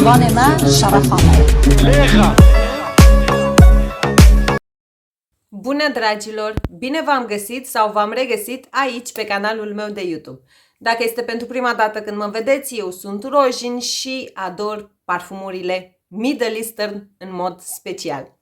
عنوان ما شرفنا. Bună dragilor! Bine v-am găsit sau v-am regăsit aici pe canalul meu de YouTube. Dacă este pentru prima dată când mă vedeți, eu sunt Rojin și ador parfumurile Middle Eastern în mod special.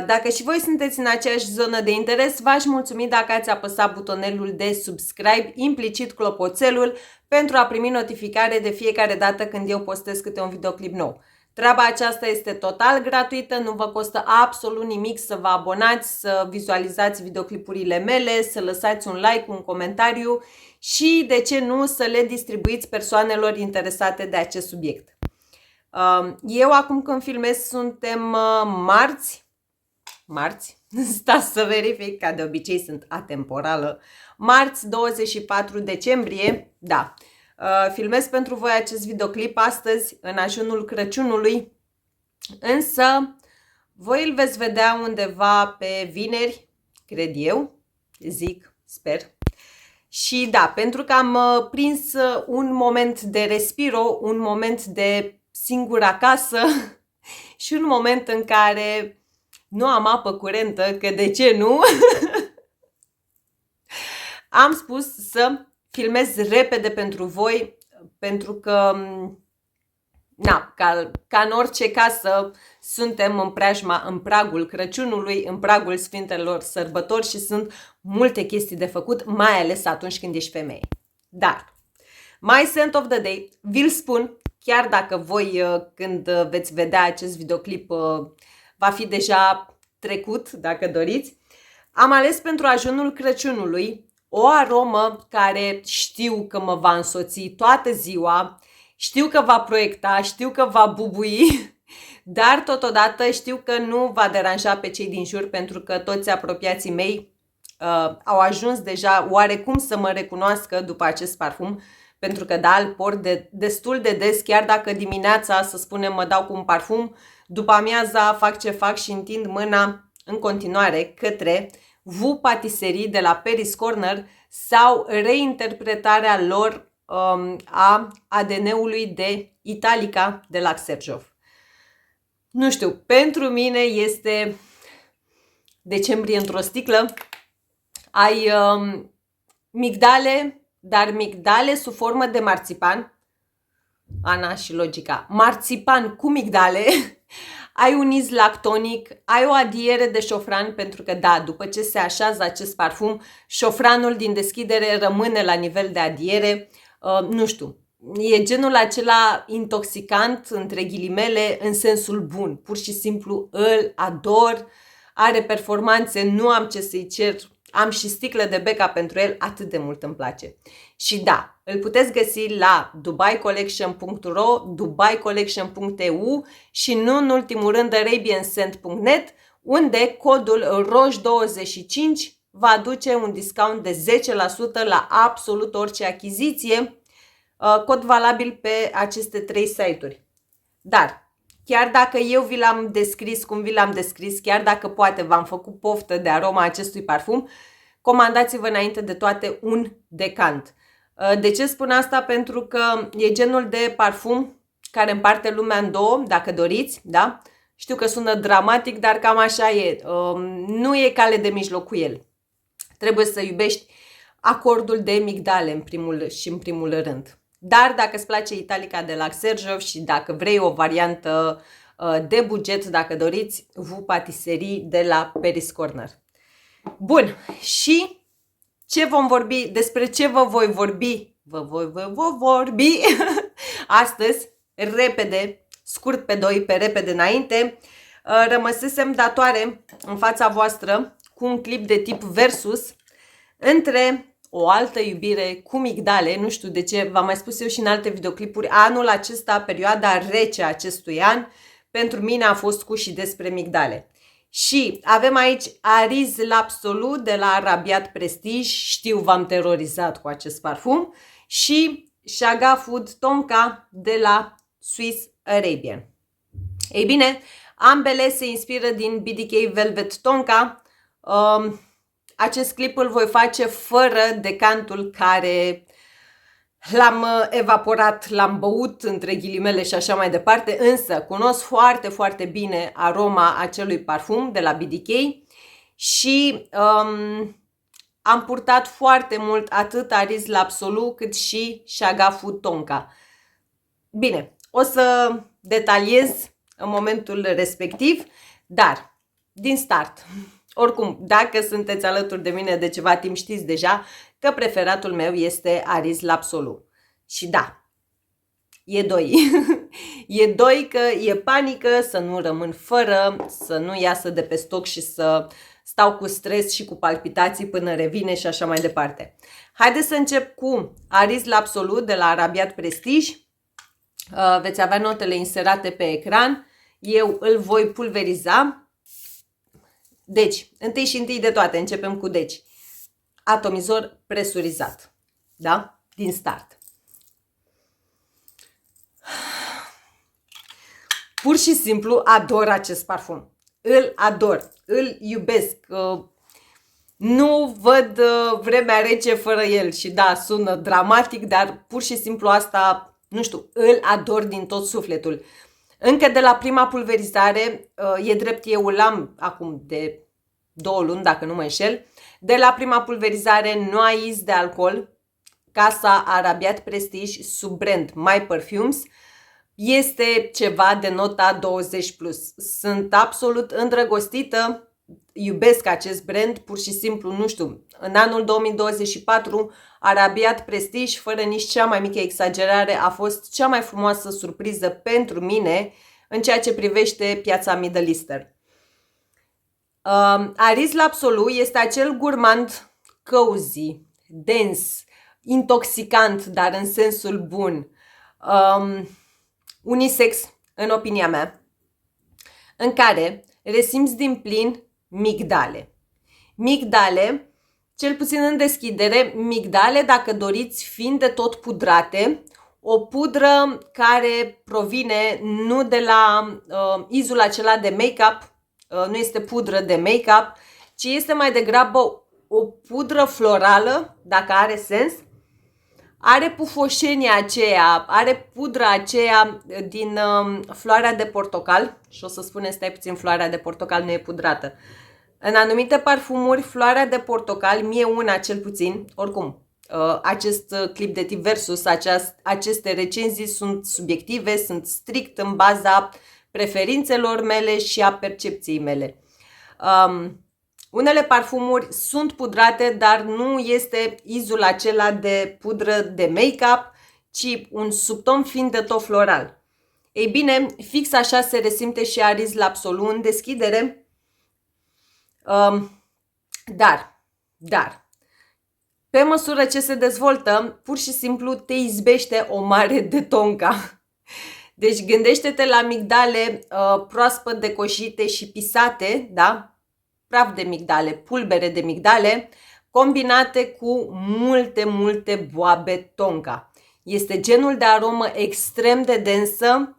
Dacă și voi sunteți în aceeași zonă de interes, v-aș mulțumi dacă ați apăsat butonelul de subscribe, implicit clopoțelul, pentru a primi notificare de fiecare dată când eu postez câte un videoclip nou. Treaba aceasta este total gratuită, nu vă costă absolut nimic să vă abonați, să vizualizați videoclipurile mele, să lăsați un like, un comentariu și, de ce nu, să le distribuiți persoanelor interesate de acest subiect. Eu acum când filmez suntem marți, stați să verific, ca de obicei sunt atemporală, marți 24 decembrie, da. Filmez pentru voi acest videoclip astăzi, în ajunul Crăciunului, însă voi îl veți vedea undeva pe vineri, cred eu, sper. Și da, pentru că am prins un moment de respiro, un moment de singur acasă și un moment în care nu am apă curentă, că de ce nu, am spus să filmez repede pentru voi, pentru că, ca în orice casă, suntem în pragul Crăciunului, în pragul Sfintelor Sărbători și sunt multe chestii de făcut, mai ales atunci când ești femeie. Dar, my scent of the day, vi-l spun, chiar dacă voi, când veți vedea acest videoclip, va fi deja trecut, dacă doriți, am ales pentru ajunul Crăciunului o aromă care știu că mă va însoți toată ziua, știu că va proiecta, știu că va bubui, dar totodată știu că nu va deranja pe cei din jur, pentru că toți apropiații mei au ajuns deja oarecum să mă recunoască după acest parfum, pentru că da, îl port destul de des, chiar dacă dimineața, să spunem, mă dau cu un parfum, după amiaza fac ce fac și întind mâna în continuare către Vue Patisserie de la Paris Corner sau reinterpretarea lor a ADN-ului de Italica de la Xerjoff. Nu știu, pentru mine este decembrie într-o sticlă. Ai migdale, dar migdale sub formă de marțipan. Ana și logica. Marțipan cu migdale. Ai un iz lactonic, ai o adiere de șofran, pentru că da, după ce se așează acest parfum, șofranul din deschidere rămâne la nivel de adiere. Nu știu, e genul acela intoxicant, între ghilimele, în sensul bun. Pur și simplu îl ador, are performanțe, nu am ce să-i cer. Am și sticlă de Becca pentru el, atât de mult îmi place. Și da, îl puteți găsi la dubaicollection.ro, dubaicollection.eu și nu în ultimul rând arabianscent.net, unde codul ROJ25 va aduce un discount de 10% la absolut orice achiziție, cod valabil pe aceste 3 site-uri. Dar chiar dacă eu vi l-am descris cum vi l-am descris, chiar dacă poate v-am făcut poftă de aroma acestui parfum, comandați-vă înainte de toate un decant. De ce spun asta? Pentru că e genul de parfum care împarte lumea în două, dacă doriți, da? Știu că sună dramatic, dar cam așa e. Nu e cale de mijloc cu el. Trebuie să iubești acordul de migdale în primul rând. Dar dacă îți place Italica de la Xerjoff și dacă vrei o variantă de buget, dacă doriți, Vue Patisserie de la Paris Corner. Bun, și ce vom vorbi, despre ce vă voi vorbi? Vă vorbi astăzi, repede, scurt pe doi, pe repede înainte. Rămăsesem datoare în fața voastră cu un clip de tip versus între o altă iubire cu migdale, nu știu de ce, v-am mai spus eu și în alte videoclipuri, anul acesta, perioada rece a acestui an, pentru mine a fost cu și despre migdale. Și avem aici Ariz L'Absolu de la Arabiat Prestige, știu v-am terorizat cu acest parfum, și Shaga Food Tonka de la Swiss Arabian. Ei bine, ambele se inspiră din BDK Velvet Tonka. Acest clip îl voi face fără decantul care L-am evaporat, l-am băut între ghilimele și așa mai departe, însă cunosc foarte, foarte bine aroma acelui parfum de la BDK și am purtat foarte mult atât Aris l'Absolu cât și Shagafu Tonka. Bine, o să detaliez în momentul respectiv, dar din start, oricum, dacă sunteți alături de mine de ceva timp, știți deja că preferatul meu este Aris l'Absolu. Și da, e doi. E doi că e panică să nu rămân fără, să nu iasă de pe stoc și să stau cu stres și cu palpitații până revine și așa mai departe. Haideți să încep cu Aris l'Absolu de la Arabiat Prestige. Veți avea notele inserate pe ecran. Eu îl voi pulveriza. Deci, întâi de toate, începem cu deci. Atomizor presurizat. Da? Din start. Pur și simplu ador acest parfum. Îl ador. Îl iubesc. Nu văd vremea rece fără el. Și da, sună dramatic, dar pur și simplu asta, nu știu, îl ador din tot sufletul. Încă de la prima pulverizare, e drept, eu îl am acum de 2 luni, dacă nu mă înșel. De la prima pulverizare nu ai iz de alcool. Casa Arabiat Prestige sub brand My Perfumes este ceva de nota 20+. Sunt absolut îndrăgostită, iubesc acest brand, pur și simplu, nu știu, în anul 2024 Arabiat Prestige, fără nici cea mai mică exagerare, a fost cea mai frumoasă surpriză pentru mine în ceea ce privește piața Middle Eastern. Aris l'Absolu este acel gurmand cozy, dens, intoxicant, dar în sensul bun, unisex, în opinia mea, în care resimți din plin migdale. Migdale, cel puțin în deschidere, migdale, dacă doriți, fiind de tot pudrate, o pudră care provine nu de la izul acela de make-up, nu este pudră de make-up, ci este mai degrabă o pudră florală, dacă are sens. Are pufoșenia aceea, are pudra aceea din floarea de portocal. Și o să spunem, stai puțin, floarea de portocal nu e pudrată. În anumite parfumuri, floarea de portocal, mie una cel puțin, oricum, acest clip de tip versus, aceste recenzii sunt subiective, sunt strict în baza preferințelor mele și a percepției mele. Unele parfumuri sunt pudrate, dar nu este izul acela de pudră de make-up, ci un subton fin de tot floral. Ei bine, fix așa se resimte și Aris l'Absolu în deschidere, dar, pe măsură ce se dezvoltă, pur și simplu te izbește o mare de tonka. Deci gândește-te la migdale proaspăt decoșite și pisate, da? Praf de migdale, pulbere de migdale, combinate cu multe boabe tonka. Este genul de aromă extrem de densă,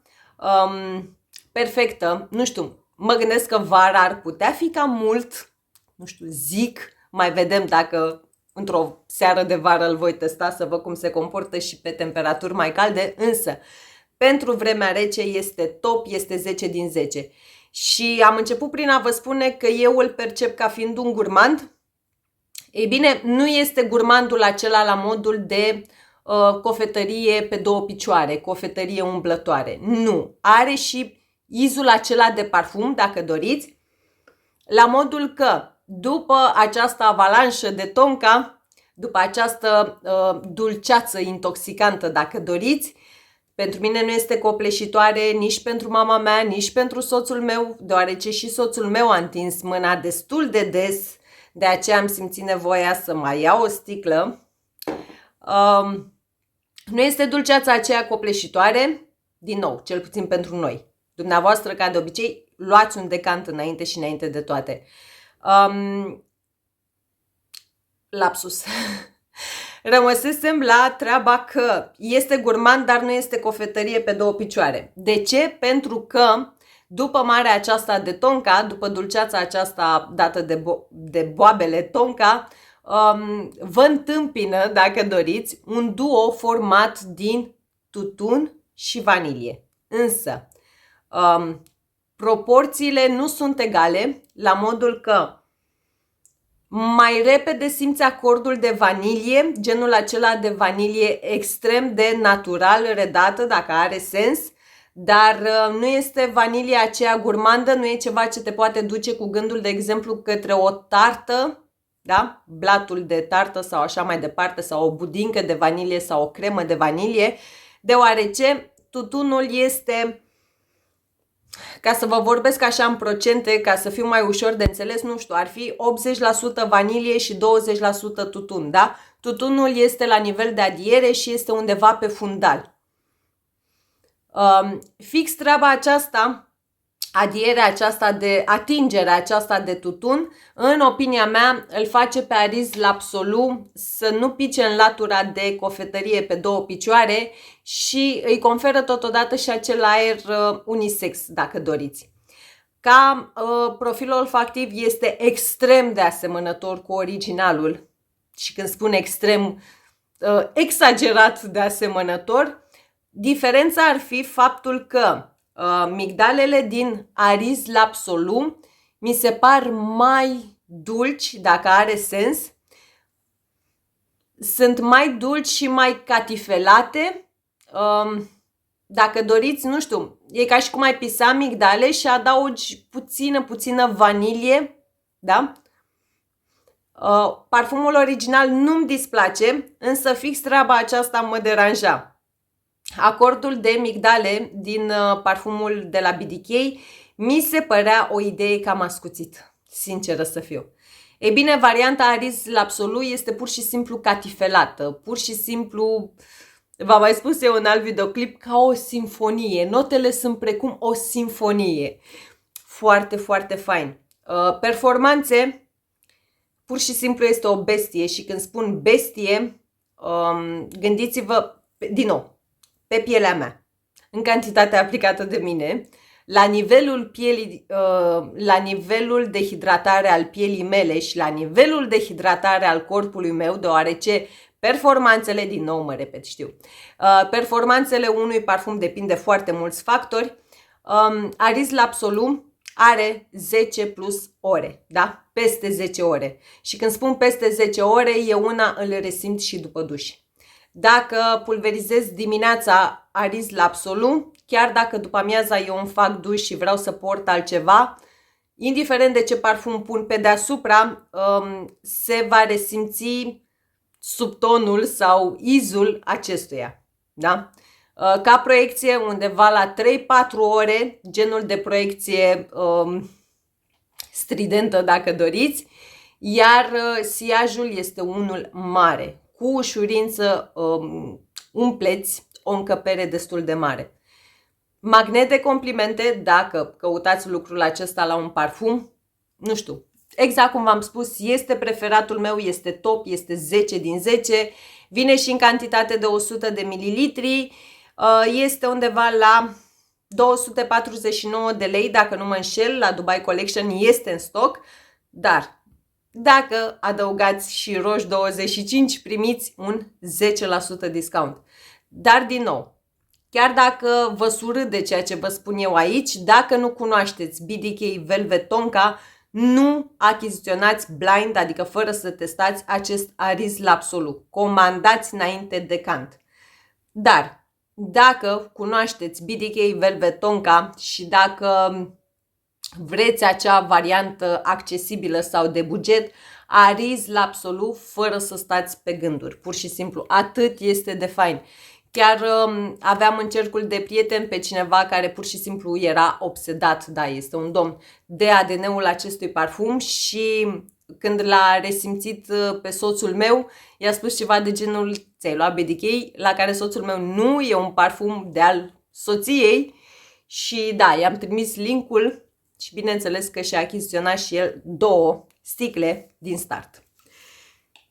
perfectă. Nu știu, mă gândesc că vara ar putea fi cam mult, nu știu, zic, mai vedem dacă într-o seară de vară îl voi testa să văd cum se comportă și pe temperaturi mai calde, însă pentru vremea rece este top, este 10 din 10. Și am început prin a vă spune că eu îl percep ca fiind un gurmand. Ei bine, nu este gurmandul acela la modul de cofetărie pe 2 picioare, cofetărie umblătoare. Nu, are și izul acela de parfum, dacă doriți, la modul că după această avalanșă de tonka, după această dulceață intoxicantă, dacă doriți, pentru mine nu este copleșitoare nici pentru mama mea, nici pentru soțul meu, deoarece și soțul meu a întins mâna destul de des, de aceea am simțit nevoia să mai iau o sticlă. Nu este dulceața aceea copleșitoare, din nou, cel puțin pentru noi. Dumneavoastră, ca de obicei, luați un decant înainte și înainte de toate. Lapsus. Rămăsesem la treaba că este gurmand, dar nu este cofetărie pe 2 picioare. De ce? Pentru că după marea aceasta de tonka, după dulceața aceasta dată de boabele tonka, vă întâmpină, dacă doriți, un duo format din tutun și vanilie. Însă, proporțiile nu sunt egale, la modul că mai repede simți acordul de vanilie, genul acela de vanilie extrem de natural redată, dacă are sens, dar nu este vanilia aceea gurmandă, nu e ceva ce te poate duce cu gândul, de exemplu, către o tartă, da? Blatul de tartă sau așa mai departe, sau o budincă de vanilie sau o cremă de vanilie, deoarece tutunul este, ca să vă vorbesc așa în procente, ca să fiu mai ușor de înțeles, nu știu, ar fi 80% vanilie și 20% tutun, da? Tutunul este la nivel de adiere și este undeva pe fundal. Fix treaba aceasta, atingerea aceasta de tutun, în opinia mea, îl face pe Aris l'Absolu să nu pice în latura de cofetărie pe două picioare și îi conferă totodată și acel aer unisex, dacă doriți. Ca profil olfactiv este extrem de asemănător cu originalul și când spun extrem, exagerat de asemănător. Diferența ar fi faptul că migdalele din Aris l'Absolu mi se par mai dulci, dacă are sens. Sunt mai dulci și mai catifelate. Dacă doriți, nu știu, e ca și cum ai pisa migdale și adaugi puțină vanilie, da? Parfumul original nu-mi displace, însă fix treaba aceasta mă deranja. Acordul de migdale din parfumul de la BDK mi se părea o idee cam ascuțit, sinceră să fiu. Ei bine, varianta Aris l'Absolu este pur și simplu catifelată, pur și simplu, v-am mai spus eu în alt videoclip, ca o simfonie. Notele sunt precum o simfonie. Foarte, foarte fain. Performanțe, pur și simplu este o bestie și când spun bestie, gândiți-vă, din nou, pe pielea mea, în cantitatea aplicată de mine, la nivelul pielii, la nivelul de hidratare al pielii mele și la nivelul de hidratare al corpului meu, deoarece performanțele, din nou mă repet, știu, performanțele unui parfum depind de foarte mulți factori. Aris l'Absolu are 10 plus ore, da? Peste 10 ore. Și când spun peste 10 ore, eu una îl resimt și după duș. Dacă pulverizez dimineața Aris l'Absolu, chiar dacă după amiaza eu îmi fac duș și vreau să port altceva, indiferent de ce parfum pun pe deasupra, se va resimți subtonul sau izul acestuia. Da? Ca proiecție undeva la 3-4 ore, genul de proiecție stridentă dacă doriți, iar siajul este unul mare. Cu ușurință umpleți o încăpere destul de mare. Magnet de complimente, dacă căutați lucrul acesta la un parfum, nu știu, exact cum v-am spus, este preferatul meu, este top, este 10 din 10, vine și în cantitate de 100 de mililitri, este undeva la 249 de lei, dacă nu mă înșel, la Dubai Collection este în stoc, dar dacă adăugați și roș 25, primiți un 10% discount. Dar din nou, chiar dacă vă surâde ceea ce vă spun eu aici, dacă nu cunoașteți BDK Velvet Tonka, nu achiziționați blind, adică fără să testați acest Aris l'Absolu. Comandați înainte de cant. Dar dacă cunoașteți BDK Velvet Tonka și dacă vreți acea variantă accesibilă sau de buget, Aris l'Absolu fără să stați pe gânduri. Pur și simplu, atât este de fain. Chiar aveam în cercul de prieteni pe cineva care pur și simplu era obsedat, da, este un domn, de ADN-ul acestui parfum și când l-a resimțit pe soțul meu, i-a spus ceva de genul, ți-ai luat BDK, la care soțul meu nu e un parfum de al soției și da, i-am trimis linkul și bineînțeles că și-a achiziționat și el 2 sticle din start.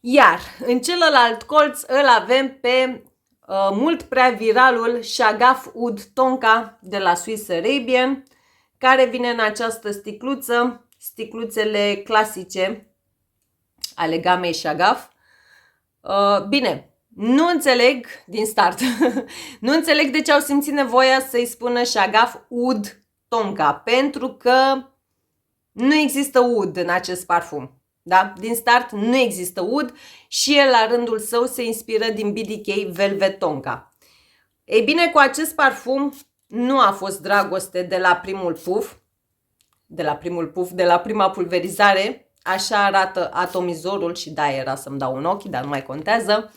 Iar în celălalt colț îl avem pe mult prea viralul Shagaf Oud Tonka de la Swiss Arabian, care vine în această sticluță, sticluțele clasice ale gamei Shagaf. Bine, nu înțeleg din start. Nu înțeleg de ce au simțit nevoia să-i spună Shagaf Oud Tonka, pentru că nu există oud în acest parfum. Da? Din start nu există oud și el la rândul său se inspiră din BDK Velvet Tonka. Ei bine, cu acest parfum nu a fost dragoste de la primul puf, de la prima pulverizare. Așa arată atomizorul și da, era să-mi dau un ochi, dar nu mai contează.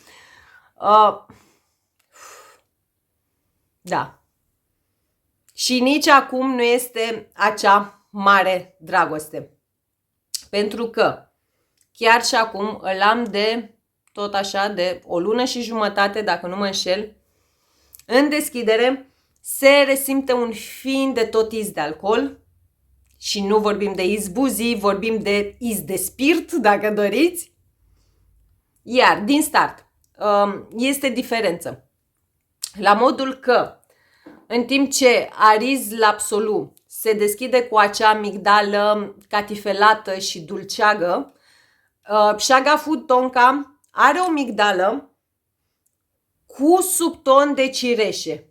Da. Și nici acum nu este acea mare dragoste. Pentru că chiar și acum îl am de tot așa de o lună și jumătate, dacă nu mă înșel. În deschidere se resimte un fin de tot iz de alcool. Și nu vorbim de iz buzii, vorbim de iz de spirit, dacă doriți. Iar, din start, este diferență. La modul că, în timp ce Ariz L'Absolu se deschide cu acea migdală catifelată și dulceagă, Shagaf Oud Tonka are o migdală cu subton de cireșe.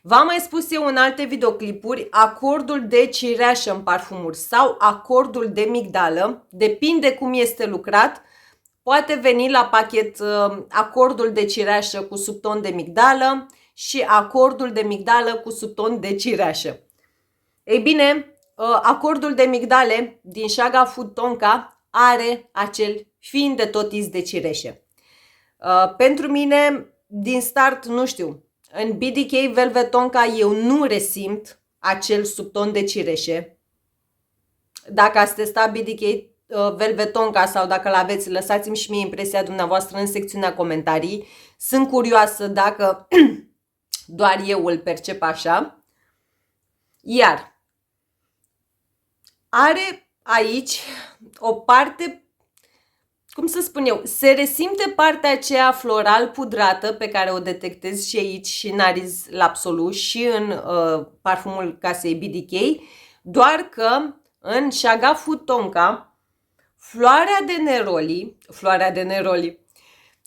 V-am mai spus eu în alte videoclipuri, acordul de cireașă în parfumuri sau acordul de migdală, depinde cum este lucrat, poate veni la pachet acordul de cireașă cu subton de migdală și acordul de migdală cu subton de cireașă. Ei bine, acordul de migdale din Shagaf Oud Tonka are acel fin de tot iz de cireșe. Pentru mine, din start, nu știu, în BDK Velvet Tonka eu nu resimt acel subton de cireșe. Dacă ați testat BDK Velvet Tonka sau dacă l-aveți, lăsați-mi și mie impresia dumneavoastră în secțiunea comentarii. Sunt curioasă dacă doar eu îl percep așa. Iar are aici o parte, cum să spun eu, se resimte partea aceea floral pudrată pe care o detectez și aici și în Ariz L'Absolu și în parfumul casei BDK, doar că în Shagaf Oud Tonka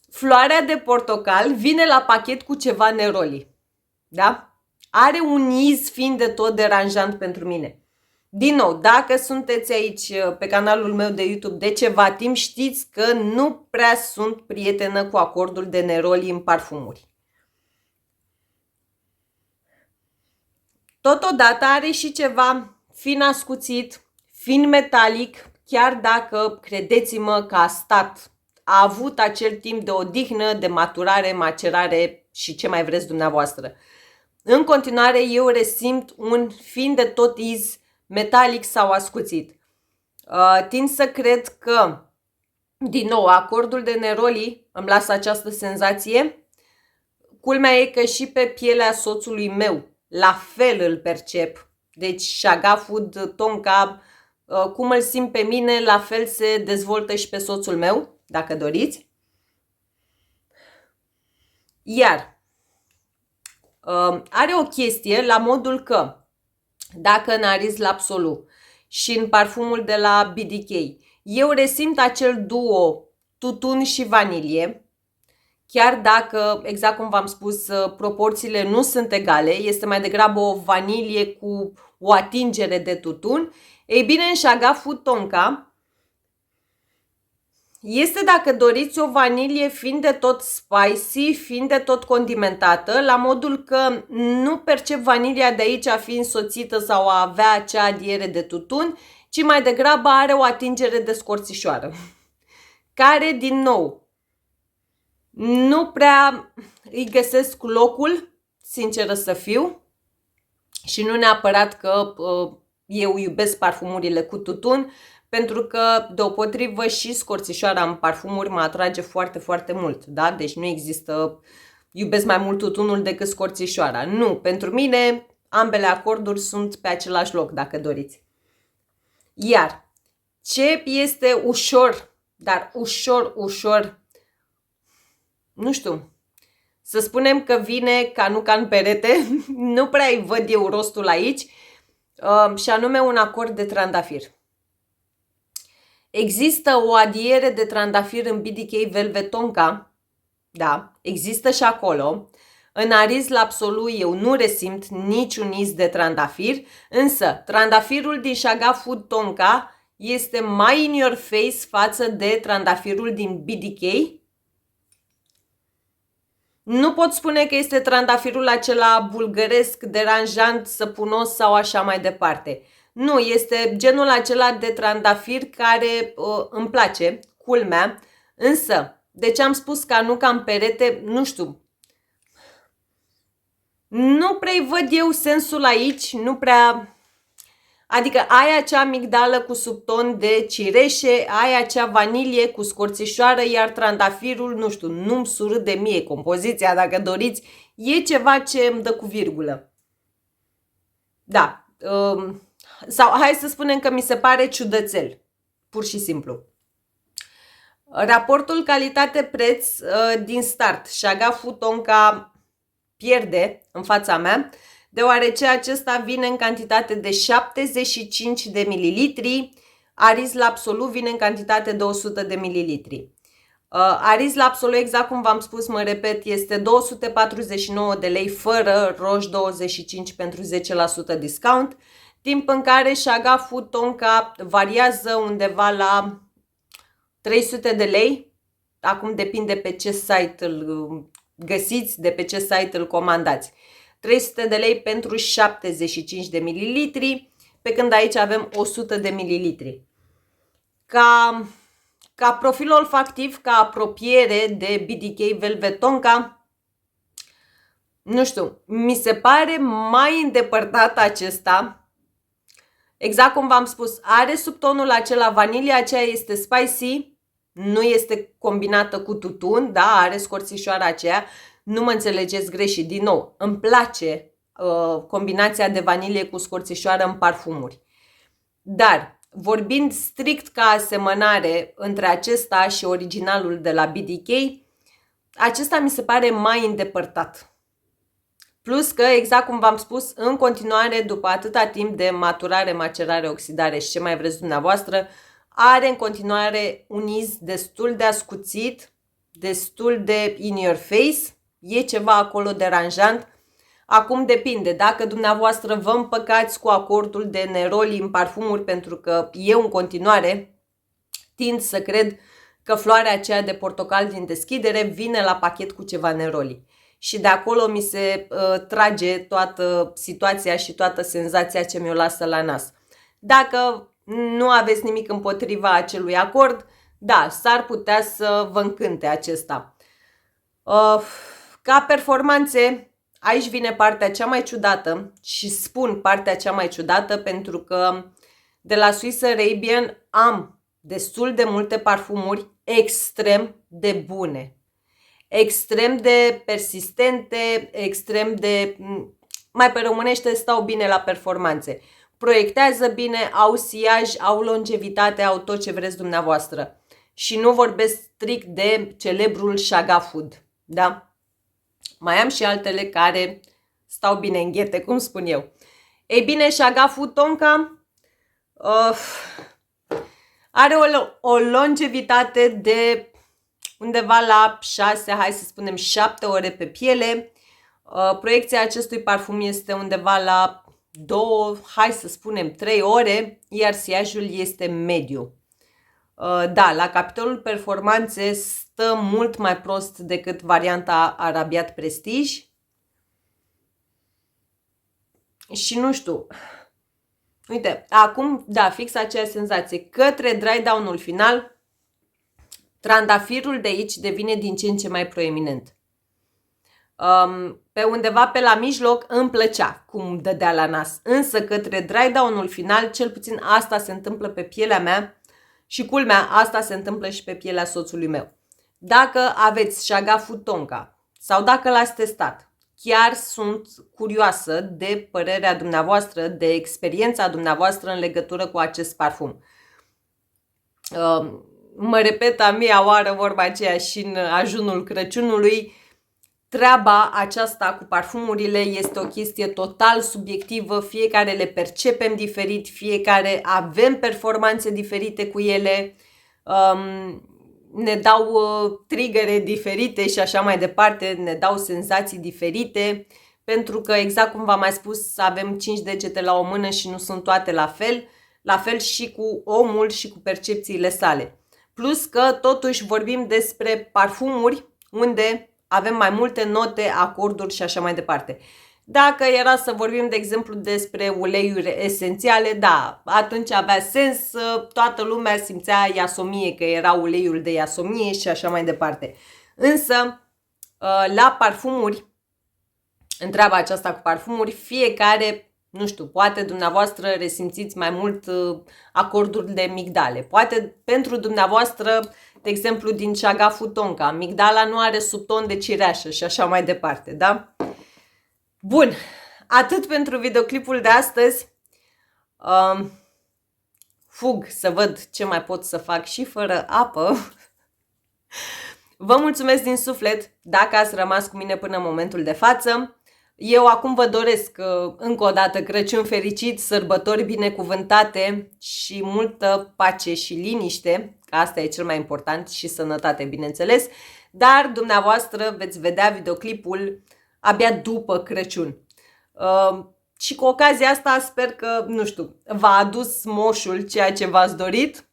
floarea de portocal vine la pachet cu ceva neroli. Da? Are un iz fin de tot deranjant pentru mine. Din nou, dacă sunteți aici pe canalul meu de YouTube de ceva timp, știți că nu prea sunt prietenă cu acordul de neroli în parfumuri. Totodată are și ceva fin ascuțit, fin metalic, chiar dacă, credeți-mă că a avut acel timp de odihnă, de maturare, macerare și ce mai vreți dumneavoastră. În continuare, eu resimt un fin de tot iz metalic sau ascuțit. Tind să cred că, din nou, acordul de neroli îmi lasă această senzație. Culmea e că și pe pielea soțului meu la fel îl percep. Deci Shagaf Oud Tonka, cum îl simt pe mine, la fel se dezvoltă și pe soțul meu, dacă doriți. Iar are o chestie la modul că dacă în Ariz L'Absolu și în parfumul de la BDK eu resimt acel duo tutun și vanilie, chiar dacă, exact cum v-am spus, proporțiile nu sunt egale, este mai degrabă o vanilie cu o atingere de tutun, ei bine, în Shagaf Oud Tonka este, dacă doriți, o vanilie fiind de tot spicy, fiind de tot condimentată, la modul că nu percep vanilia de aici a fi însoțită sau a avea acea adiere de tutun, ci mai degrabă are o atingere de scorțișoară, care, din nou, nu prea îi găsesc locul, sinceră să fiu, și nu neapărat că eu iubesc parfumurile cu tutun, pentru că, deopotrivă, și scorțișoara în parfumuri mă atrage foarte, foarte mult. Da? Deci nu există, iubesc mai mult tutunul decât scorțișoara. Nu, pentru mine ambele acorduri sunt pe același loc, dacă doriți. Iar ce este ușor, dar ușor, nu știu, să spunem că vine ca nu ca în perete, nu prea îi văd eu rostul aici, și anume un acord de trandafir. Există o adiere de trandafir în BDK Velvet Tonka, da, există și acolo. În Aris Lapsolu eu nu resimt niciun iz de trandafir, însă trandafirul din Shaga Food Tonka este mai in your face față de trandafirul din BDK. Nu pot spune că este trandafirul acela bulgăresc, deranjant, săpunos sau așa mai departe. Nu, este genul acela de trandafir care îmi place, culmea, însă, de ce am spus ca nu ca în perete, nu știu. Nu prea văd eu sensul aici, nu prea... Adică ai acea migdală cu subton de cireșe, ai acea vanilie cu scorțișoară, iar trandafirul, nu știu, nu-mi surât de mie compoziția, dacă doriți, e ceva ce îmi dă cu virgulă. Da, sau hai să spunem că mi se pare ciudățel, pur și simplu. Raportul calitate-preț din start, Shaga Food Tonka pierde în fața mea, deoarece acesta vine în cantitate de 75 de mililitri, Aris Lapsolu vine în cantitate de 100 de mililitri. Aris Lapsolu, exact cum v-am spus, mă repet, este 249 de lei fără roș 25 pentru 10% discount, timp în care Shaga Food Tonka variază undeva la 300 de lei. Acum depinde pe ce site îl găsiți, de pe ce site îl comandați. 300 de lei pentru 75 de mililitri, pe când aici avem 100 de mililitri. Ca profil olfactiv, ca apropiere de BDK Velvet Tonka, nu știu, mi se pare mai îndepărtat acesta. Exact cum v-am spus, are subtonul acela, vanilia aceea este spicy, nu este combinată cu tutun, da, are scorțișoara aceea. Nu mă înțelegeți greșit, din nou, îmi place combinația de vanilie cu scorțișoară în parfumuri. Dar, vorbind strict ca asemănare între acesta și originalul de la BDK, acesta mi se pare mai îndepărtat. Plus că, exact cum v-am spus, în continuare, după atâta timp de maturare, macerare, oxidare și ce mai vreți dumneavoastră, are în continuare un iz destul de ascuțit, destul de in your face. E ceva acolo deranjant. Acum depinde, dacă dumneavoastră vă împăcați cu acordul de neroli în parfumuri, pentru că eu în continuare tind să cred că floarea aceea de portocal din deschidere vine la pachet cu ceva neroli. Și de acolo mi se trage toată situația și toată senzația ce mi-o lasă la nas. Dacă nu aveți nimic împotriva acelui acord, da, s-ar putea să vă încânte acesta. Ca performanțe, aici vine partea cea mai ciudată și spun partea cea mai ciudată pentru că de la Swiss Arabian am destul de multe parfumuri extrem de bune, extrem de persistente, extrem de, mai pe românește, stau bine la performanțe. Proiectează bine, au siaj, au longevitate, au tot ce vreți dumneavoastră. Și nu vorbesc strict de celebrul Shaga Food, da? Mai am și altele care stau bine în ghete, cum spun eu. Ei bine, Shaga Food Tonka are o longevitate de undeva la 6, hai să spunem 7 ore pe piele. Proiecția acestui parfum este undeva la 2, hai să spunem 3 ore, iar siajul este mediu. Da, la capitolul performanțe stă mult mai prost decât varianta Arabiat Prestige. Și nu știu, uite, acum, da, fix aceeași senzație. Către dry down-ul final, trandafirul de aici devine din ce în ce mai proeminent. Pe undeva pe la mijloc îmi plăcea cum dădea la nas, însă către dry down-ul final, cel puțin asta se întâmplă pe pielea mea și culmea, asta se întâmplă și pe pielea soțului meu. Dacă aveți Shaga Food Tonka sau dacă l-ați testat, chiar sunt curioasă de părerea dumneavoastră, de experiența dumneavoastră în legătură cu acest parfum. Mă repet a mea oară vorba aceea și în ajunul Crăciunului, treaba aceasta cu parfumurile este o chestie total subiectivă, fiecare le percepem diferit, fiecare avem performanțe diferite cu ele, ne dau triggere diferite și așa mai departe, ne dau senzații diferite, pentru că exact cum v-am mai spus, avem 5 degete la o mână și nu sunt toate la fel și cu omul și cu percepțiile sale. Plus că totuși vorbim despre parfumuri unde avem mai multe note, acorduri și așa mai departe. Dacă era să vorbim, de exemplu, despre uleiuri esențiale, da, atunci avea sens, toată lumea simțea iasomie, că era uleiul de iasomie și așa mai departe. Însă, la parfumuri, în treaba aceasta cu parfumuri, fiecare, nu știu, poate dumneavoastră resimțiți mai mult acorduri de migdale. Poate pentru dumneavoastră, de exemplu, din Ceagafu Tonka, migdala nu are subton de cireașă și așa mai departe, da? Bun, atât pentru videoclipul de astăzi. Fug să văd ce mai pot să fac și fără apă. Vă mulțumesc din suflet dacă ați rămas cu mine până în momentul de față. Eu acum vă doresc încă o dată Crăciun fericit, sărbători binecuvântate și multă pace și liniște, că asta e cel mai important, și sănătate, bineînțeles, dar dumneavoastră veți vedea videoclipul abia după Crăciun. Și cu ocazia asta sper că, nu știu, v-a adus moșul ceea ce v-ați dorit.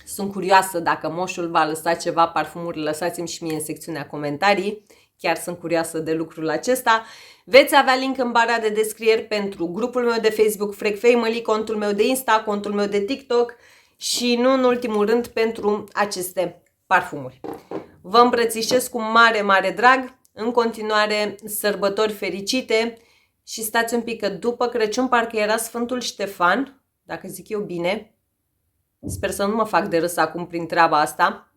Sunt curioasă dacă moșul va lăsa ceva parfumuri, lăsați-mi și mie în secțiunea comentarii. Chiar sunt curioasă de lucrul acesta. Veți avea link în bara de descriere pentru grupul meu de Facebook Frec Family, contul meu de Insta, contul meu de TikTok și nu în ultimul rând pentru aceste parfumuri. Vă îmbrățișez cu mare, mare drag. În continuare, sărbători fericite și stați un pic că după Crăciun parcă era Sfântul Ștefan, dacă zic eu bine. Sper să nu mă fac de râs acum prin treaba asta.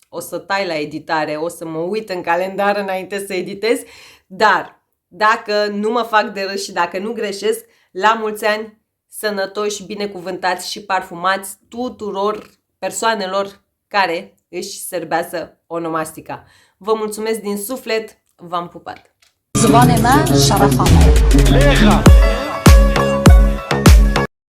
O să tai la editare, o să mă uit în calendar înainte să editez, dar dacă nu mă fac de râs și dacă nu greșesc, la mulți ani, sănătoși, binecuvântați și parfumați tuturor persoanelor care își serbează onomastica. Vă mulțumesc din suflet, v-am pupat! زبان من شرف آمد